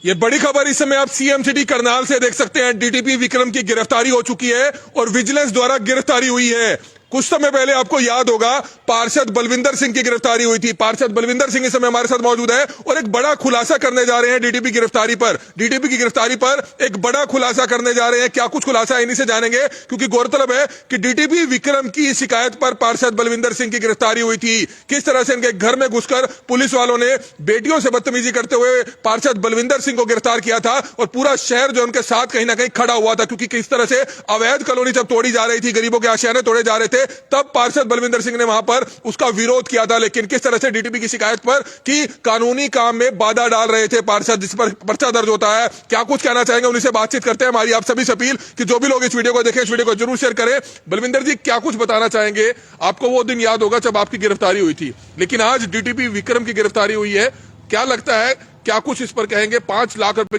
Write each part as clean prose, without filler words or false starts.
ये बड़ी खबर इस समय आप सीएम सिटी करनाल से देख सकते हैं। डीटीपी विक्रम की गिरफ्तारी हो चुकी है और विजिलेंस द्वारा गिरफ्तारी हुई है। कुछ समय पहले आपको याद होगा पार्षद बलविंदर सिंह की गिरफ्तारी हुई थी। पार्षद बलविंदर सिंह इस समय हमारे साथ मौजूद है और एक बड़ा खुलासा करने जा रहे हैं डीटीपी गिरफ्तारी पर। डीटीपी की गिरफ्तारी पर एक बड़ा खुलासा करने जा रहे हैं। क्या कुछ खुलासा है इन्हीं से जानेंगे, क्योंकि गौरतलब है कि डीटीपी विक्रम की शिकायत पर पार्षद बलविंदर सिंह की गिरफ्तारी हुई थी। किस तरह से इनके घर में घुसकर पुलिस वालों ने बेटियों से बदतमीजी करते हुए पार्षद बलविंदर सिंह को गिरफ्तार किया था और पूरा शहर जो उनके साथ कहीं ना कहीं खड़ा हुआ था, क्योंकि किस तरह से अवैध कॉलोनी जब तोड़ी जा रही थी, गरीबों के आशियाने तोड़े जा रहे थे, तब पार्षद बलविंदर सिंह ने वहां पर उसका विरोध किया था। लेकिन किस तरह से डीटीपी की शिकायत पर कि कानूनी काम में बाधा डाल रहे थे पार्षद, जिस पर पर्चा दर्ज होता है। क्या कुछ कहना चाहेंगे, उन्हीं से बातचीत करते हैं। हमारी आप सभी से अपील कि जो भी लोग इस वीडियो को देखें, इस वीडियो को जरूर शेयर करें। बलविंदर जी, क्या कुछ बताना चाहेंगे? आपको वो दिन याद होगा जब आपकी गिरफ्तारी हुई थी, लेकिन आज डीटीपी विक्रम की गिरफ्तारी हुई है। क्या लगता है, क्या कुछ इस पर कहेंगे? 5 लाख रुपए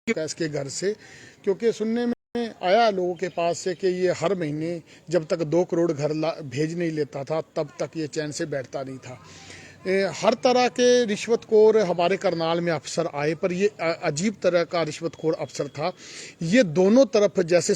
इसके घर से, क्योंकि सुनने में आया लोगों के पास से कि ये हर महीने जब तक 2 करोड़ घर भेज नहीं लेता था तब तक ये चैन से बैठता नहीं था। हर तरह के रिश्वतखोर हमारे करनाल में अफसर आए, पर ये अजीब तरह का रिश्वतखोर अफसर था। ये दोनों तरफ जैसे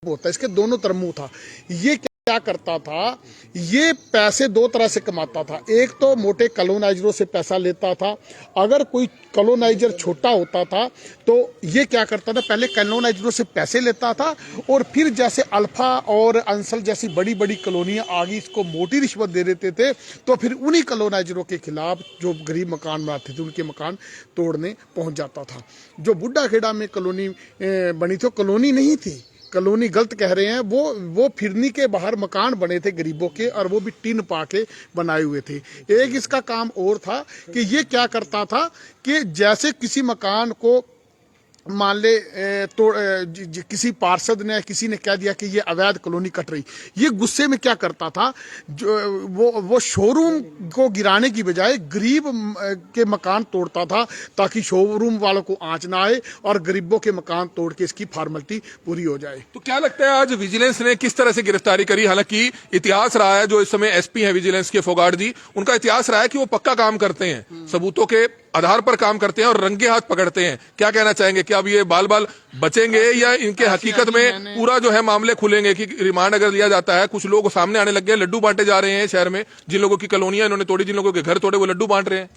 होता है, इसके दोनों तरफ मुंह था। ये क्या करता था, ये पैसे 2 तरह से कमाता था। एक तो मोटे कॉलोनाइजरों से पैसा लेता था। अगर कोई कॉलोनाइजर छोटा होता था तो ये क्या करता था, पहले कॉलोनाइजरों से पैसे लेता था और फिर जैसे अल्फा और अंसल जैसी बड़ी बड़ी कॉलोनियां आ गई, इसको मोटी रिश्वत दे देते थे, तो फिर उन्हीं कॉलोनाइजरों के खिलाफ जो गरीब मकान बनाते थे उनके मकान तोड़ने पहुंच जाता था। जो बुड्ढा खेड़ा में कॉलोनी बनी थी, कॉलोनी नहीं थी, कॉलोनी गलत कह रहे हैं, वो फिरनी के बाहर मकान बने थे गरीबों के, और वो भी टीन पा के बनाए हुए थे। एक इसका काम और था कि ये क्या करता था कि जैसे किसी मकान को मान ले किसी पार्षद ने किसी ने कह दिया कि ये अवैध कॉलोनी कट रही, ये गुस्से में क्या करता था, जो वो शोरूम को गिराने की बजाय गरीब के मकान तोड़ता था ताकि शोरूम वालों को आंच ना आए और गरीबों के मकान तोड़ के इसकी फॉर्मेलिटी पूरी हो जाए। तो क्या लगता है आज विजिलेंस ने किस तरह से गिरफ्तारी करी? हालांकि इतिहास रहा है, जो इस समय एसपी हैं विजिलेंस के फोगाट जी, उनका इतिहास रहा है कि वो पक्का काम करते हैं, सबूतों के आधार पर काम करते हैं और रंगे हाथ पकड़ते हैं। क्या कहना चाहेंगे, क्या अब ये बाल बाल बचेंगे या इनके हकीकत में पूरा जो है मामले खुलेंगे कि रिमांड अगर लिया जाता है? कुछ लोग सामने आने लग गए, लड्डू बांटे जा रहे हैं शहर में, जिन लोगों की कॉलोनियां इन्होंने तोड़ी, जिन लोगों के घर तोड़े, वो लड्डू बांट रहे हैं।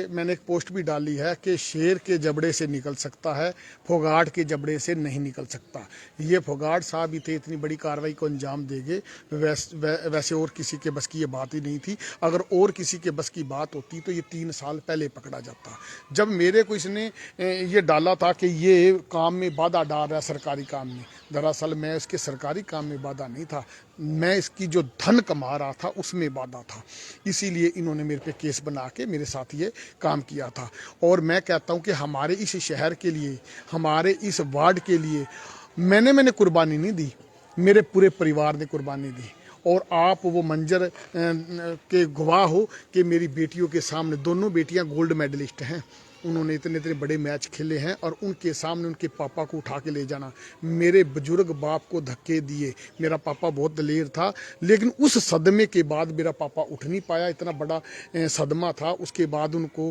मैंने एक पोस्ट भी डाली है कि शेर के जबड़े से निकल सकता है, फोगाट के जबड़े से नहीं निकल सकता। ये फोगाट साहब ही थे, इतनी बड़ी कार्रवाई को अंजाम देंगे, वैसे और किसी के बस की ये बात ही नहीं थी। अगर और किसी के बस की बात होती तो ये 3 साल पहले पकड़ा जाता। जब मेरे को इसने ये डाला था कि ये काम में बाधा डाल रहा है सरकारी काम में, दरअसल मैं इसके सरकारी काम में बाधा नहीं था, मैं इसकी जो धन कमा रहा था उसमें बाधा था। इसीलिए इन्होंने मेरे पे केस बना के मेरे साथ ये काम किया था। और मैं कहता हूँ कि हमारे इस शहर के लिए, हमारे इस वार्ड के लिए मैंने कुर्बानी नहीं दी, मेरे पूरे परिवार ने कुर्बानी दी। और आप वो मंजर के गवाह हो कि मेरी बेटियों के सामने, दोनों बेटियां गोल्ड मेडलिस्ट हैं, उन्होंने इतने इतने बड़े मैच खेले हैं, और उनके सामने उनके पापा को उठा के ले जाना, मेरे बुजुर्ग बाप को धक्के दिए। मेरा पापा बहुत दलेर था, लेकिन उस सदमे के बाद मेरा पापा उठ नहीं पाया, इतना बड़ा सदमा था। उसके बाद उनको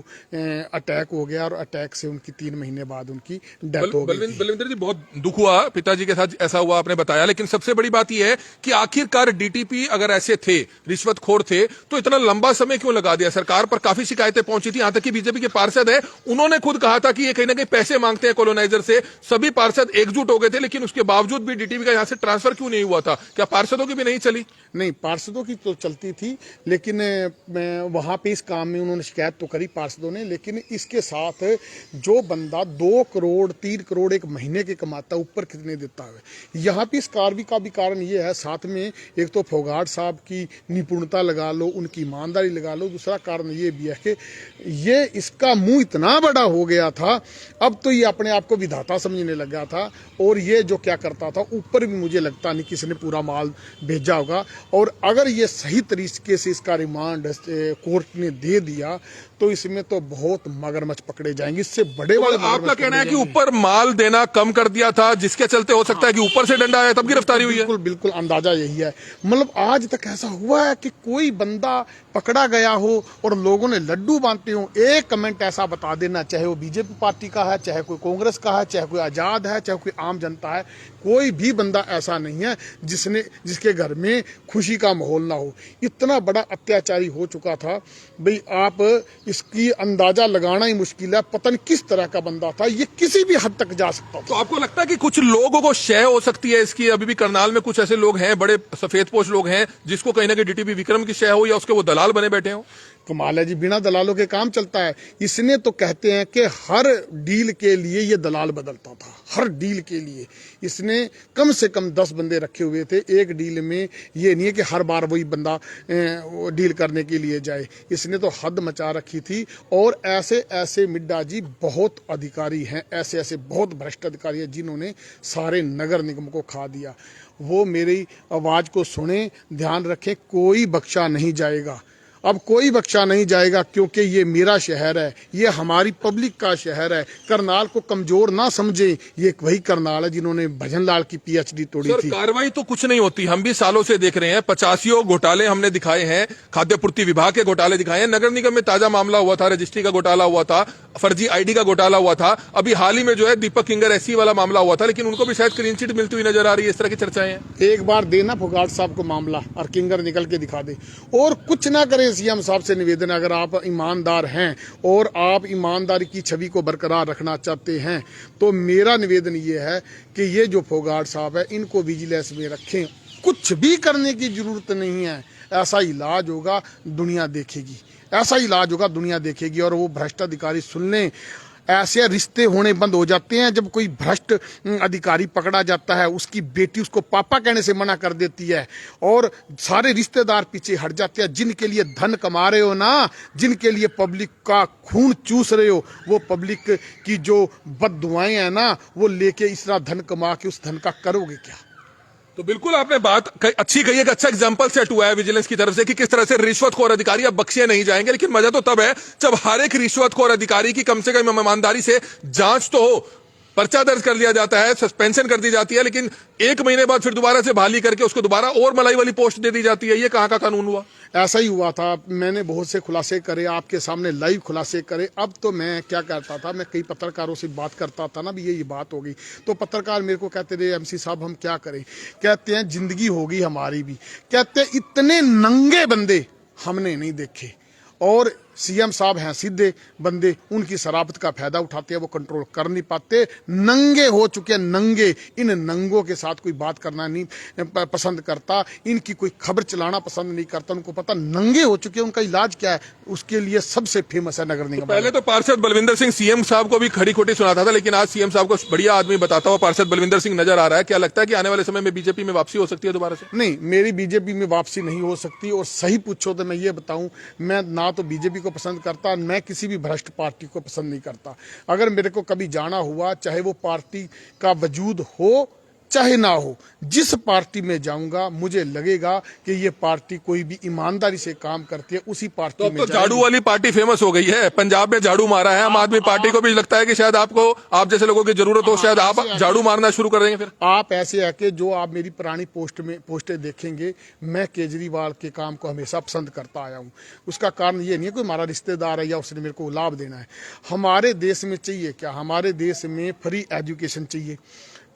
अटैक हो गया और अटैक से उनकी 3 महीने बाद उनकी डेथ हो गई। बलविंदर जी, बहुत दुख हुआ, पिताजी के साथ ऐसा हुआ, आपने बताया। लेकिन सबसे बड़ी बात यह है कि आखिरकार डीटीपी अगर ऐसे थे, रिश्वतखोर थे, तो इतना लंबा समय क्यों लगा दिया? सरकार पर काफी शिकायतें पहुंची थी, यहां तक कि बीजेपी के पार्षद है, उन्होंने खुद कहा था कि ये कहीं ना कहीं पैसे मांगते हैं कॉलोनाइजर से। सभी पार्षद एकजुट हो गए थे, लेकिन उसके बावजूद भी डीटीपी का यहां से ट्रांसफर क्यों नहीं हुआ था? क्या पार्षदों की भी नहीं चली? नहीं, पार्षदों की तो चलती थी, लेकिन वहां पे इस काम में उन्होंने शिकायत तो करी पार्षदों ने, लेकिन इसके साथ जो बंदा 2 करोड़ 3 करोड़ एक महीने के कमाता है, ऊपर कितने देता है? यहाँ पे इस कार्रवाई का भी कारण ये है, साथ में एक तो फोगाट साहब की निपुणता लगा लो, उनकी ईमानदारी लगा लो, दूसरा कारण ये भी है कि ये इसका मुंह इतना इतना बड़ा हो गया था, अब तो ये अपने आप को विधाता समझने लगा था। और ये जो क्या करता था, ऊपर भी मुझे लगता नहीं किसी ने पूरा माल भेजा होगा। और अगर ये सही तरीके से इसका रिमांड कोर्ट ने दे दिया तो इसमें तो बहुत मगरमच्छ पकड़े जाएंगे, इससे बड़े तो बड़े आपका कहना है कि ऊपर माल देना कम कर दिया था, जिसके चलते हो सकता है कि ऊपर से डंडा आया तब गिरफ्तारी हुई है। बिल्कुल बिल्कुल अंदाजा यही है। मतलब आज तक ऐसा हुआ है कि कोई बंदा पकड़ा गया हो और लोगों ने लड्डू बांटे हो, एक कमेंट ऐसा बता देना, चाहे वो बीजेपी पार्टी का है, चाहे कोई कांग्रेस का है, चाहे कोई आजाद है, चाहे कोई आम जनता है, कोई भी बंदा ऐसा नहीं है जिसके घर में खुशी का माहौल ना हो। इतना बड़ा अत्याचारी हो चुका था भाई, आप इसकी अंदाजा लगाना ही मुश्किल है। पता नहीं किस तरह का बंदा था, ये किसी भी हद तक जा सकता था। तो आपको लगता है कि कुछ लोगों को शय हो सकती है इसकी? अभी भी करनाल में कुछ ऐसे लोग हैं, बड़े सफेदपोश लोग हैं, जिसको कहीं ना कहीं डीटीपी विक्रम की शय हो या उसके वो दलाल बने बैठे हो? कमाल है जी, बिना दलालों के काम चलता है। इसने तो कहते हैं कि हर डील के लिए ये दलाल बदलता था, हर डील के लिए इसने कम से कम 10 बंदे रखे हुए थे एक डील में। ये नहीं है कि हर बार वही बंदा डील करने के लिए जाए, इसने तो हद मचा रखी थी। और ऐसे ऐसे मिड्डा जी बहुत अधिकारी हैं, ऐसे ऐसे बहुत भ्रष्ट अधिकारी हैं जिन्होंने सारे नगर निगम को खा दिया। वो मेरी आवाज को सुने, ध्यान रखें, कोई बख्शा नहीं जाएगा, अब कोई बख्शा नहीं जाएगा, क्योंकि ये मेरा शहर है, ये हमारी पब्लिक का शहर है। करनाल को कमजोर ना समझे, ये वही करनाल है जिन्होंने भजन लाल की पीएचडी तोड़ी थी। कार्रवाई तो कुछ नहीं होती, हम भी सालों से देख रहे हैं। 85 घोटाले हमने दिखाए हैं, खाद्य पूर्ति विभाग के घोटाले दिखाए हैं, नगर निगम में ताजा मामला हुआ था, रजिस्ट्री का घोटाला हुआ था, फर्जी आईडी का घोटाला हुआ था, अभी हाल ही में जो है दीपक किंगर एससी वाला मामला हुआ था, लेकिन उनको भी शायद क्लीन चिट मिलती हुई नजर आ रही है। इस तरह की चर्चाएं हैं। एक बार देना फोगाट साहब को मामला और किंगर निकल के दिखा दे, और कुछ ना करें। सीएम साहब से निवेदन है, अगर आप ईमानदार हैं और आप ईमानदारी की छवि को बरकरार रखना चाहते हैं तो मेरा निवेदन ये है कि ये जो फोगाट साहब है इनको विजिलेंस में रखें। कुछ भी करने की जरूरत नहीं है, ऐसा इलाज होगा दुनिया देखेगी, ऐसा इलाज होगा दुनिया देखेगी। और वो भ्रष्ट अधिकारी सुन लें, ऐसे रिश्ते होने बंद हो जाते हैं जब कोई भ्रष्ट अधिकारी पकड़ा जाता है, उसकी बेटी उसको पापा कहने से मना कर देती है और सारे रिश्तेदार पीछे हट जाते हैं। जिनके लिए धन कमा रहे हो ना, जिनके लिए पब्लिक का खून चूस रहे हो, वो पब्लिक की जो बददुआएं हैं ना, वो लेके इस तरह धन कमा के उस धन का करोगे क्या? तो बिल्कुल आपने बात अच्छी कही, एक अच्छा एग्जांपल सेट हुआ है विजिलेंस की तरफ से कि किस तरह से रिश्वतखोर अधिकारी अब बख्शे नहीं जाएंगे। लेकिन मजा तो तब है जब हर एक रिश्वतखोर अधिकारी की कम से कम ईमानदारी से जांच तो हो, पर्चा दर्ज कर लिया जाता है, सस्पेंशन कर दी जाती है, लेकिन 1 महीने बाद फिर दोबारा से बहाली करके उसको दोबारा और मलाई वाली पोस्ट दे दी जाती है। ये कहां का कानून हुआ? ऐसा ही हुआ था। मैंने बहुत से खुलासे करे, आपके सामने लाइव खुलासे करे। अब तो मैं क्या करता था, मैं कई पत्रकारों से बात करता था ना, भी ये बात हो गई तो पत्रकार मेरे को कहते थे एमसी साहब हम क्या करें, कहते हैं जिंदगी होगी हमारी भी, कहते हैं इतने नंगे बंदे हमने नहीं देखे। और सीएम साहब हैं सीधे बंदे, उनकी शराबत का फायदा उठाते हैं, वो कंट्रोल कर नहीं पाते, नंगे हो चुके हैं, नंगे। इन नंगों के साथ कोई बात करना नहीं पसंद करता, इनकी कोई खबर चलाना पसंद नहीं करता। उनको पता नंगे हो चुके हैं, उनका इलाज क्या है, उसके लिए सबसे फेमस है नगर निगम। पहले तो पार्षद बलविंदर सिंह सीएम साहब को भी खड़ी खोटी सुनाता था, लेकिन आज सीएम साहब को बढ़िया आदमी बताता हुआ पार्षद बलविंदर सिंह नजर आ रहा है। क्या लगता है कि आने वाले समय में बीजेपी में वापसी हो सकती है दोबारा से? नहीं, मेरी बीजेपी में वापसी नहीं हो सकती। और सही पूछो तो मैं ये बताऊं, मैं ना तो बीजेपी को पसंद करता, मैं किसी भी भ्रष्ट पार्टी को पसंद नहीं करता। अगर मेरे को कभी जाना हुआ, चाहे वो पार्टी का वजूद हो चाहे ना हो, जिस पार्टी में जाऊंगा मुझे लगेगा कि ये पार्टी कोई भी ईमानदारी से काम करती है, उसी पार्टी में तो झाड़ू वाली पार्टी फेमस हो गई है, पंजाब में झाड़ू मारा है आम आदमी पार्टी को भी लगता है कि शायद आपको, आप जैसे लोगों की जरूरत हो, शायद आप झाड़ू मारना शुरू कर देंगे। फिर आप ऐसे है कि जो आप मेरी पुरानी पोस्टें देखेंगे, मैं केजरीवाल के काम को हमेशा पसंद करता आया हूँ। उसका कारण ये नहीं है कोई हमारा रिश्तेदार है या उसने मेरे को लाभ देना है। हमारे देश में चाहिए क्या? हमारे देश में फ्री एजुकेशन चाहिए।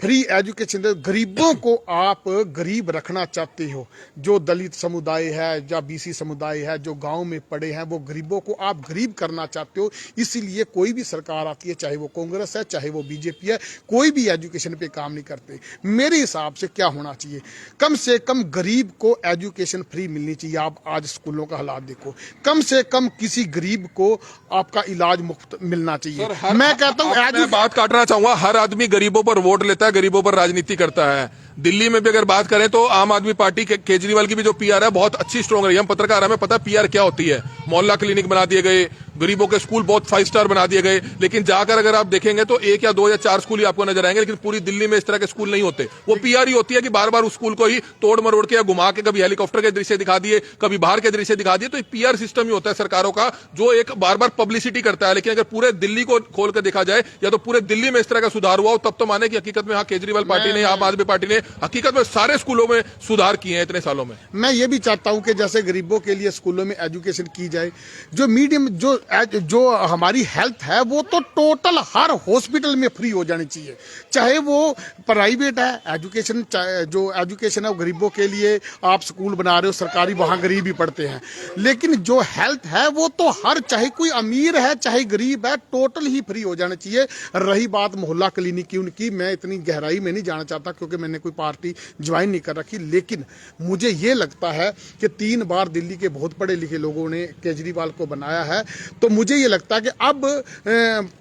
फ्री एजुकेशन, गरीबों को आप गरीब रखना चाहते हो, जो दलित समुदाय है या बीसी समुदाय है, जो गांव में पड़े हैं, वो गरीबों को आप गरीब करना चाहते हो। इसीलिए कोई भी सरकार आती है, चाहे वो कांग्रेस है चाहे वो बीजेपी है, कोई भी एजुकेशन पे काम नहीं करते। मेरे हिसाब से क्या होना चाहिए, कम से कम गरीब को एजुकेशन फ्री मिलनी चाहिए। आप आज स्कूलों का हालात देखो, कम से कम किसी गरीब को आपका इलाज मुफ्त मिलना चाहिए। मैं कहता हूँ, बात काटना चाहूंगा, हर आदमी गरीबों पर वोट लेता है, गरीबों पर राजनीति करता है। दिल्ली में भी अगर बात करें तो आम आदमी पार्टी केजरीवाल की भी जो पीआर है बहुत अच्छी स्ट्रांग रही है। हम पत्रकार, हमें पता है पीआर क्या होती है। मोहल्ला क्लिनिक बना दिए गए, गरीबों के स्कूल बहुत 5 स्टार बना दिए गए, लेकिन जाकर अगर आप देखेंगे तो 1 या 2 या 4 स्कूल ही आपको नजर आएंगे, लेकिन पूरी दिल्ली में इस तरह के स्कूल नहीं होते। वो पीआर ही होती है कि बार बार उस स्कूल को ही तोड़ मरोड़ के या घुमा के कभी हेलीकॉप्टर के दृश्य दिखा दिए, कभी बाहर के दृश्य दिखा दिए। तो एक पीआर सिस्टम ही होता है सरकारों का, जो एक बार बार पब्लिसिटी करता है। लेकिन अगर पूरे दिल्ली को खोल कर देखा जाए या तो पूरे दिल्ली में इस तरह का सुधार हुआ हो, तब तो माने कि हकीकत में केजरीवाल पार्टी ने, आम आदमी पार्टी ने हकीकत में सारे स्कूलों में सुधार किए हैं इतने सालों में। मैं ये भी चाहता हूं कि जैसे गरीबों के लिए स्कूलों में एजुकेशन की जाए, जो मीडियम जो हमारी हेल्थ है वो तो टोटल हर हॉस्पिटल में फ्री हो जानी चाहिए, चाहे वो प्राइवेट है एजुकेशन, जो एजुकेशन है वो गरीबों के लिए आप स्कूल बना रहे हो सरकारी, वहां गरीब ही पढ़ते हैं, लेकिन जो हेल्थ है वो तो हर, चाहे कोई अमीर है चाहे गरीब है, टोटल ही फ्री हो जाना चाहिए। रही बात मोहल्ला क्लिनिक की, उनकी मैं इतनी गहराई में नहीं जाना चाहता क्योंकि मैंने कोई पार्टी ज्वाइन नहीं कर रखी, लेकिन मुझे ये लगता है कि 3 बार दिल्ली के बहुत पढ़े लिखे लोगों ने केजरीवाल को बनाया है, तो मुझे ये लगता है कि अब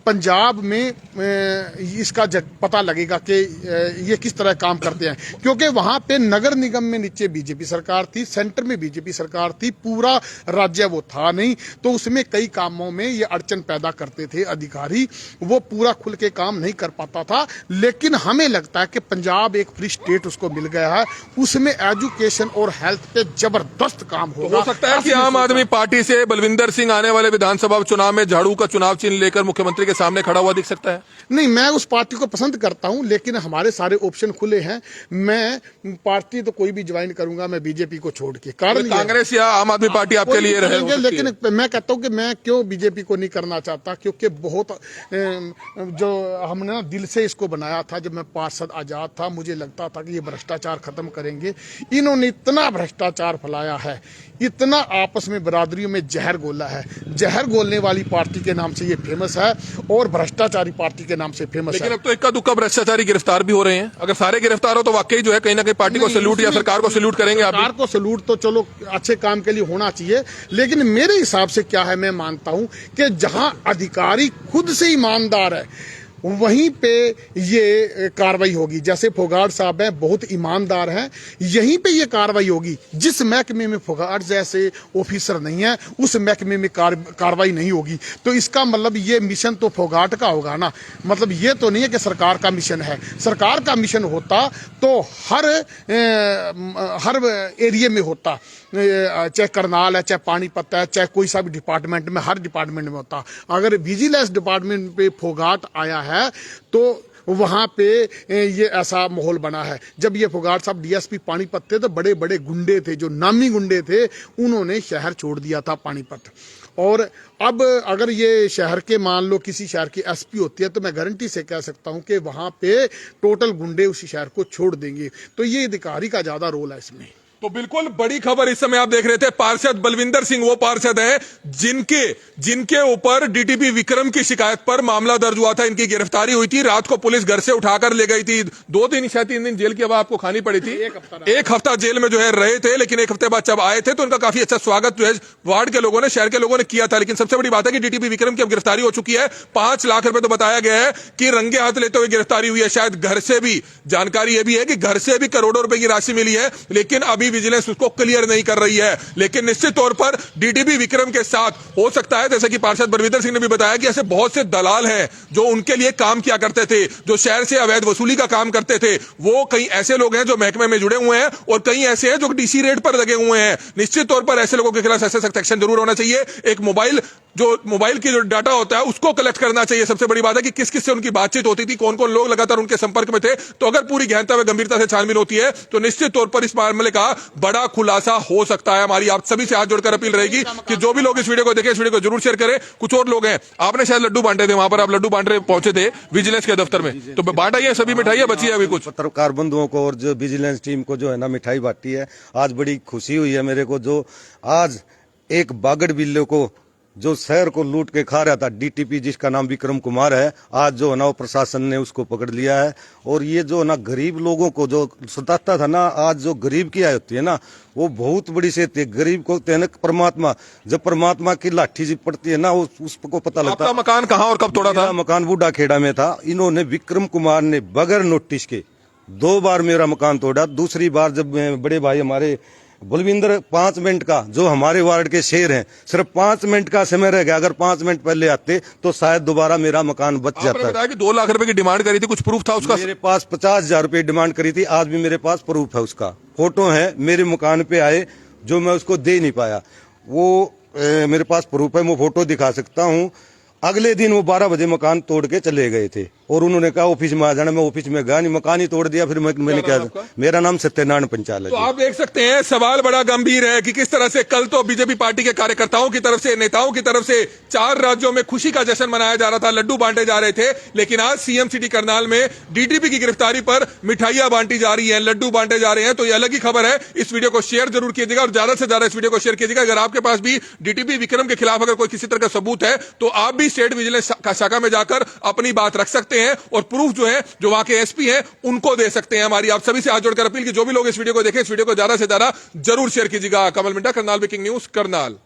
पंजाब में इसका पता लगेगा कि ये किस तरह काम करते हैं, क्योंकि वहां पे नगर निगम में नीचे बीजेपी सरकार थी, सेंटर में बीजेपी सरकार थी, पूरा राज्य वो था नहीं, तो उसमें कई कामों में ये अड़चन पैदा करते थे अधिकारी, वो पूरा खुल के काम नहीं कर पाता था। लेकिन हमें लगता है कि पंजाब एक फ्री स्टेट उसको मिल गया है, उसमें एजुकेशन और हेल्थ पे जबरदस्त काम होगा। हो सकता है कि आम आदमी पार्टी से बलविंदर सिंह आने वाले विधानसभा चुनाव में झाड़ू का चुनाव चिन्ह लेकर मुख्यमंत्री के सामने खड़ा हुआ दिख सकता है। नहीं, मैं उस पार्टी को पसंद करता हूं, लेकिन हमारे सारे ऑप्शन खुले हैं। मैं पार्टी तो कोई भी ज्वाइन करूंगा, मैं बीजेपी को छोड़ के, कारण कांग्रेस या आम आदमी पार्टी आपके लिए रहेगी, लेकिन मैं कहता हूं कि मैं क्यों बीजेपी को नहीं करना चाहता, क्योंकि बहुत जो हमने ना दिल से इसको बनाया था, जब मैं पार्षद आजाद था मुझे लगता था कि ये भ्रष्टाचार खत्म करेंगे। इन्होंने इतना भ्रष्टाचार फैलाया है, इतना आपस में बरादरियों में जहर घोला है, जहर घोलने वाली पार्टी के नाम से ये फेमस है और भ्रष्टाचारी पार्टी के नाम से फेमस है। लेकिन अब तो इक्का दुक्का भ्रष्टाचारी गिरफ्तार भी हो रहे हैं। अगर सारे गिरफ्तार हो तो वाकई जो है कहीं ना कहीं पार्टी को सैल्यूट या सरकार को सैल्यूट करेंगे। सरकार को सैल्यूट तो चलो अच्छे काम के लिए होना चाहिए, लेकिन मेरे हिसाब से क्या है, मैं मानता हूं कि जहां अधिकारी खुद से ईमानदार है वहीं पे ये कार्रवाई होगी। जैसे फोगाट साहब हैं, बहुत ईमानदार हैं, यहीं पे ये कार्रवाई होगी। जिस महकमे में फोगाट जैसे ऑफिसर नहीं है उस महकमे में कार्रवाई नहीं होगी। तो इसका मतलब ये मिशन तो फोगाट का होगा ना, मतलब ये तो नहीं है कि सरकार का मिशन है। सरकार का मिशन होता तो हर एरिया में होता, चाहे करनाल है, चाहे पानीपत है, चाहे कोई सा भी डिपार्टमेंट में, हर डिपार्टमेंट में होता। अगर विजिलेंस डिपार्टमेंट पे फोगाट आया है तो वहां पे ये ऐसा माहौल बना है। जब ये फोगाट साहब डीएसपी पानीपत थे तो बड़े बड़े गुंडे थे, जो नामी गुंडे थे, उन्होंने शहर छोड़ दिया था पानीपत। और अब अगर ये शहर के, मान लो किसी शहर की एसपी होती है, तो मैं गारंटी से कह सकता हूं कि वहां पे टोटल गुंडे उसी शहर को छोड़ देंगे। तो ये अधिकारी का ज्यादा रोल है इसमें। तो बिल्कुल बड़ी खबर इस समय आप देख रहे थे। पार्षद बलविंदर सिंह वो पार्षद हैं जिनके ऊपर डीटीपी विक्रम की शिकायत पर मामला दर्ज हुआ था, इनकी गिरफ्तारी हुई थी। रात को पुलिस घर से उठाकर ले गई थी। 2 दिन शायद 3 दिन जेल की हवा आपको खानी पड़ी थी। एक हफ्ता जेल में जो है रहे थे, लेकिन 1 हफ्ते बाद जब आए थे तो उनका काफी अच्छा स्वागत जो है वार्ड के लोगों ने, शहर के लोगों ने किया था। लेकिन सबसे बड़ी बात है कि डीटीपी विक्रम की अब गिरफ्तारी हो चुकी है। 5 लाख रुपए तो बताया गया है कि रंगे हाथ लेते हुए गिरफ्तारी हुई है। शायद घर से भी, जानकारी यह भी है कि घर से भी करोड़ों रुपए की राशि मिली है, लेकिन अभी विजिलेंस उसको क्लियर नहीं कर रही है। लेकिन निश्चित तौर पर डीटीपी विक्रम के साथ हो सकता है, जैसे कि पार्षद बलविंदर सिंह ने भी बताया, कि ऐसे बहुत से दलाल हैं जो उनके लिए काम किया करते थे, जो शहर से अवैध वसूली का काम करते थे। वो कई ऐसे लोग हैं जो महकमे में जुड़े हुए हैं और कई ऐसे हैं जो डीसी रेट पर लगे हुए हैं। निश्चित तौर पर ऐसे लोगों के खिलाफ ऐसे सख्त एक्शन जरूर होना चाहिए। एक मोबाइल की जो डाटा होता है उसको कलेक्ट करना चाहिए। सबसे बड़ी बात है कि किस किस से उनकी बातचीत होती थी, कौन कौन लोग लगातार उनके संपर्क में थे। तो अगर पूरी गहनता व गंभीरता से छानबीन होती है तो निश्चित तौर पर इस मामले का बड़ा खुलासा हो सकता है। हमारी आप सभी से हाथ जोड़कर अपील रहेगी कि जो भी लोग इस वीडियो को देखें, इस वीडियो को जरूर शेयर करें। कुछ और लोग हैं, आपने शायद लड्डू बांटे थे, वहां पर आप लड्डू बांट रहे पहुंचे थे विजिलेंस के दफ्तर में, तो बांटा ही है सभी मिठाइयां, बची है अभी कुछ? पत्रकार बंधुओं को और जो विजिलेंस टीम को जो है ना मिठाई बांटी है। आज बड़ी खुशी हुई है मेरे को, जो आज एक बागड़ बिल्ले को जो शहर को लूट के खा रहा था, डीटीपी जिसका नाम विक्रम कुमार है, आज जो है ना वो प्रशासन ने उसको पकड़ लिया है। और ये जो ना गरीब लोगों को जो सताता था ना, आज जो गरीब की आय होती है ना, वो बहुत बड़ी से होती है। गरीब को कहते हैं परमात्मा, जब परमात्मा की लाठी जी पड़ती है ना, उसको पता लगता है। आपका मकान कहाँ और कब तोड़ा था? मकान बूढ़ा खेड़ा में था। इन्होंने, विक्रम कुमार ने बगैर नोटिस के 2 बार मेरा मकान तोड़ा। दूसरी बार जब बड़े भाई हमारे बलविंदर 5 मिनट का, जो हमारे वार्ड के शेर हैं, सिर्फ 5 मिनट का समय रह गया। अगर 5 मिनट पहले आते तो शायद दोबारा मेरा मकान बच आपने जाता। बताया कि 2 लाख रुपए की डिमांड करी थी, कुछ प्रूफ था उसका? मेरे पास 50,000 रुपए डिमांड करी थी, आज भी मेरे पास प्रूफ है उसका। फोटो है, मेरे मकान पे आए, जो मैं उसको दे नहीं पाया, वो मेरे पास प्रूफ है, मैं फोटो दिखा सकता हूँ। अगले दिन वो 12 बजे मकान तोड़ के चले गए थे और उन्होंने कहा ऑफिस में आ जाना। मैं ऑफिस में गया नहीं, मकान ही तोड़ दिया। फिर मैंने क्या नाम क्या, आपका? मेरा नाम सत्यनारायण पंचाल है तो जी। आप देख सकते हैं सवाल बड़ा गंभीर है कि किस तरह से कल तो बीजेपी पार्टी के कार्यकर्ताओं की तरफ से, नेताओं की तरफ से 4 राज्यों में खुशी का जश्न मनाया जा रहा था, लड्डू बांटे जा रहे थे, लेकिन आज सीएम सिटी करनाल में डीटीपी की गिरफ्तारी पर मिठाइयां बांटी जा रही हैं, लड्डू बांटे जा रहे हैं। तो ये अलग ही खबर है। इस वीडियो को शेयर जरूर कीजिएगा और ज्यादा से ज्यादा इस वीडियो को शेयर कीजिएगा। अगर आपके पास भी डीटीपी विक्रम के खिलाफ अगर कोई किसी तरह का सबूत है तो आप भी स्टेट विजिलेंस शाखा में जाकर अपनी बात रख सकते हैं और प्रूफ जो है, जो वहां के एसपी हैं, उनको दे सकते हैं। हमारी आप सभी से हाथ जोड़कर अपील कि जो भी लोग इस वीडियो को देखें, इस वीडियो को ज्यादा से ज्यादा जरूर शेयर कीजिएगा। कमल मिंटा, करनाल ब्रेकिंग न्यूज, करनाल।